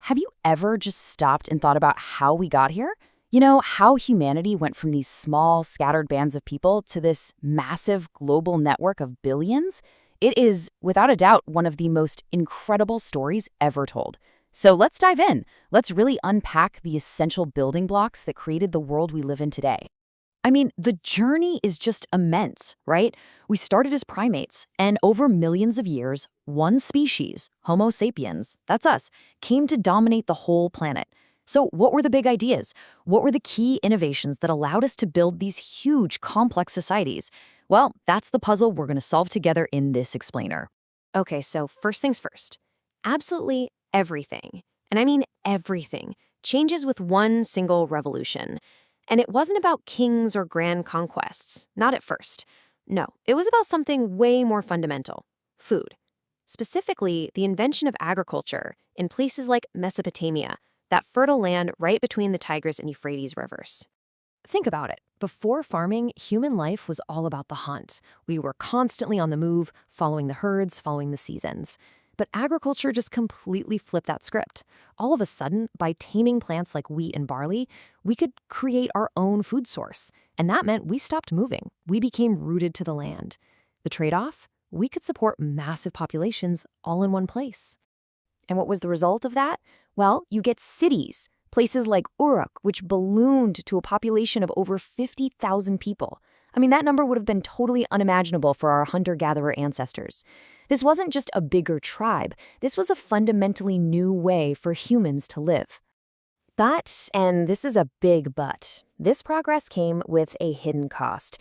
Have you ever just stopped and thought about how we got here? You know, how humanity went from these small, scattered bands of people to this massive global network of billions? It is, without a doubt, one of the most incredible stories ever told. So let's dive in. Let's really unpack the essential building blocks that created the world we live in today. I mean, the journey is just immense, right? We started as primates, and over millions of years, one species, Homo sapiens, that's us, came to dominate the whole planet. So what were the big ideas? What were the key innovations that allowed us to build these huge, complex societies? Well, that's the puzzle we're going to solve together in this explainer. Okay, so first things first. Absolutely everything, and I mean everything, changes with one single revolution. And it wasn't about kings or grand conquests, not at first. No, it was about something way more fundamental: food. Specifically, the invention of agriculture in places like Mesopotamia, that fertile land right between the Tigris and Euphrates rivers. Think about it. Before farming, human life was all about the hunt. We were constantly on the move, following the herds, following the seasons. But agriculture just completely flipped that script. All of a sudden, by taming plants like wheat and barley, we could create our own food source. And that meant we stopped moving. We became rooted to the land. The trade-off? We could support massive populations all in one place. And what was the result of that? Well, you get cities, places like Uruk, which ballooned to a population of over 50,000 people. I mean, that number would have been totally unimaginable for our hunter-gatherer ancestors. This wasn't just a bigger tribe. This was a fundamentally new way for humans to live. But, and this is a big but, this progress came with a hidden cost.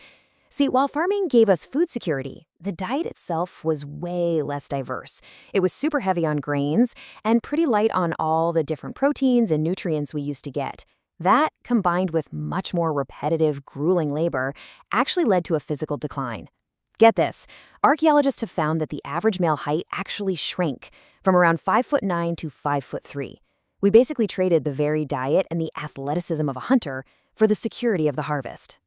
See, while farming gave us food security, the diet itself was way less diverse. It was super heavy on grains and pretty light on all the different proteins and nutrients we used to get. That, combined with much more repetitive, grueling labor, actually led to a physical decline. Get this, archaeologists have found that the average male height actually shrank from around 5'9" to 5'3". We basically traded the varied diet and the athleticism of a hunter for the security of the harvest.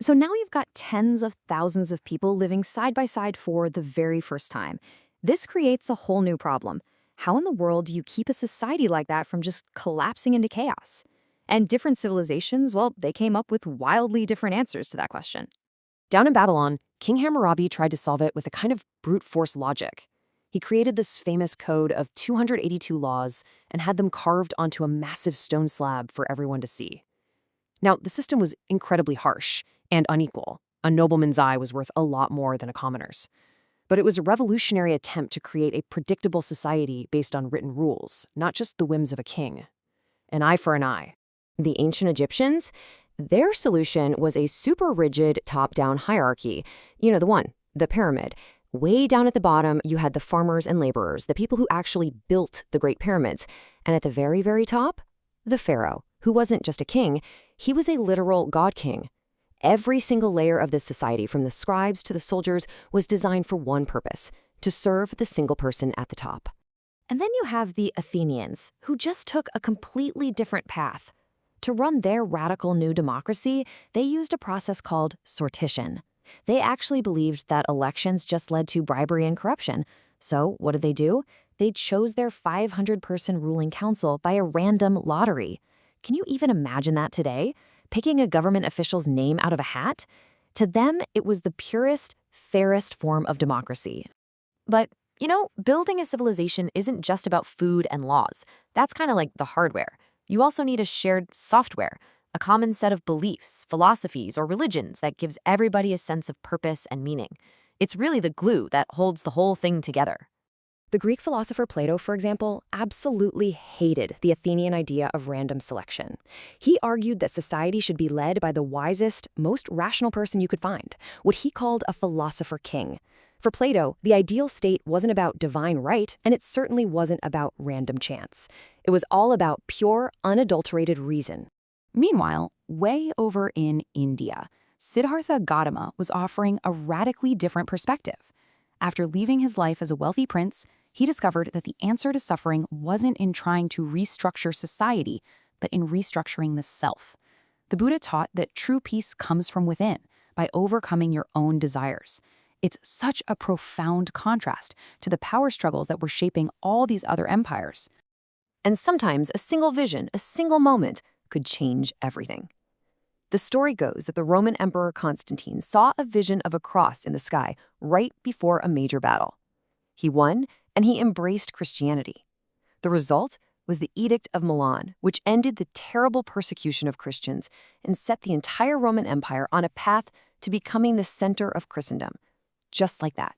So now you've got tens of thousands of people living side by side for the very first time. This creates a whole new problem. How in the world do you keep a society like that from just collapsing into chaos? And different civilizations, well, they came up with wildly different answers to that question. Down in Babylon, King Hammurabi tried to solve it with a kind of brute force logic. He created this famous code of 282 laws and had them carved onto a massive stone slab for everyone to see. Now, the system was incredibly harsh and unequal. A nobleman's eye was worth a lot more than a commoner's. But it was a revolutionary attempt to create a predictable society based on written rules, not just the whims of a king. An eye for an eye. The ancient Egyptians, their solution was a super rigid top-down hierarchy. You know the one, the pyramid. Way down at the bottom, you had the farmers and laborers, the people who actually built the Great Pyramids. And at the very, very top, the pharaoh, who wasn't just a king, he was a literal god king. Every single layer of this society, from the scribes to the soldiers, was designed for one purpose: to serve the single person at the top. And then you have the Athenians, who just took a completely different path. To run their radical new democracy, they used a process called sortition. They actually believed that elections just led to bribery and corruption. So what did they do? They chose their 500-person ruling council by a random lottery. Can you even imagine that today? Picking a government official's name out of a hat? To them, it was the purest, fairest form of democracy. But, you know, building a civilization isn't just about food and laws. That's kind of like the hardware. You also need a shared software, a common set of beliefs, philosophies, or religions that gives everybody a sense of purpose and meaning. It's really the glue that holds the whole thing together. The Greek philosopher Plato, for example, absolutely hated the Athenian idea of random selection. He argued that society should be led by the wisest, most rational person you could find, what he called a philosopher king. For Plato, the ideal state wasn't about divine right, and it certainly wasn't about random chance. It was all about pure, unadulterated reason. Meanwhile, way over in India, Siddhartha Gautama was offering a radically different perspective. After leaving his life as a wealthy prince, he discovered that the answer to suffering wasn't in trying to restructure society, but in restructuring the self. The Buddha taught that true peace comes from within, by overcoming your own desires. It's such a profound contrast to the power struggles that were shaping all these other empires. And sometimes a single vision, a single moment, could change everything. The story goes that the Roman Emperor Constantine saw a vision of a cross in the sky right before a major battle. He won, and he embraced Christianity. The result was the Edict of Milan, which ended the terrible persecution of Christians and set the entire Roman Empire on a path to becoming the center of Christendom. Just like that.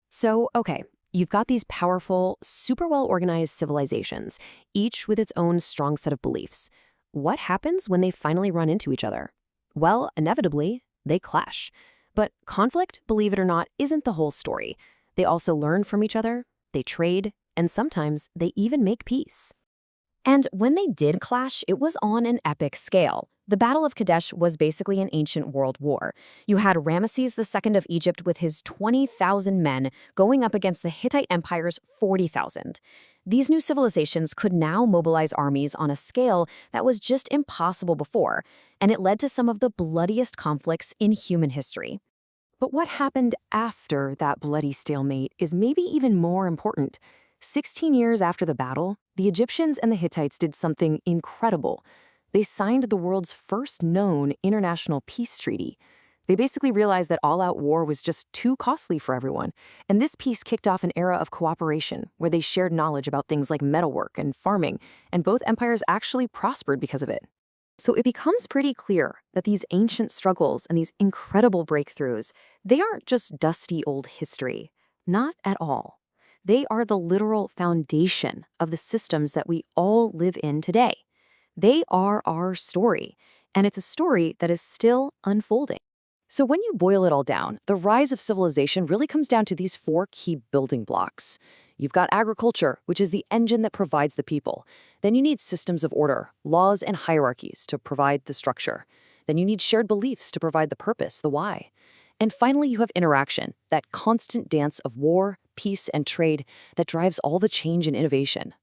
So, okay, you've got these powerful, super well-organized civilizations, each with its own strong set of beliefs. What happens when they finally run into each other? Well, inevitably, they clash. But conflict, believe it or not, isn't the whole story. They also learn from each other, they trade, and sometimes they even make peace. And when they did clash, it was on an epic scale. The Battle of Kadesh was basically an ancient world war. You had Ramesses II of Egypt with his 20,000 men going up against the Hittite Empire's 40,000. These new civilizations could now mobilize armies on a scale that was just impossible before, and it led to some of the bloodiest conflicts in human history. But what happened after that bloody stalemate is maybe even more important. 16 years after the battle, the Egyptians and the Hittites did something incredible. They signed the world's first known international peace treaty. They basically realized that all-out war was just too costly for everyone, and this peace kicked off an era of cooperation where they shared knowledge about things like metalwork and farming, and both empires actually prospered because of it. So it becomes pretty clear that these ancient struggles and these incredible breakthroughs, they aren't just dusty old history. Not at all. They are the literal foundation of the systems that we all live in today. They are our story, and it's a story that is still unfolding. So when you boil it all down, the rise of civilization really comes down to these 4 key building blocks. You've got agriculture, which is the engine that provides the people. Then you need systems of order, laws and hierarchies to provide the structure. Then you need shared beliefs to provide the purpose, the why. And finally, you have interaction, that constant dance of war, peace, and trade that drives all the change and innovation.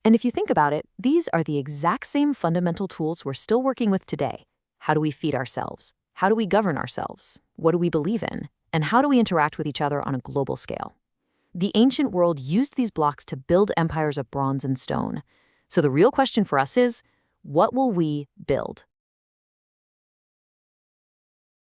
And if you think about it, these are the exact same fundamental tools we're still working with today. How do we feed ourselves? How do we govern ourselves? What do we believe in? And how do we interact with each other on a global scale? The ancient world used these blocks to build empires of bronze and stone. So the real question for us is, what will we build?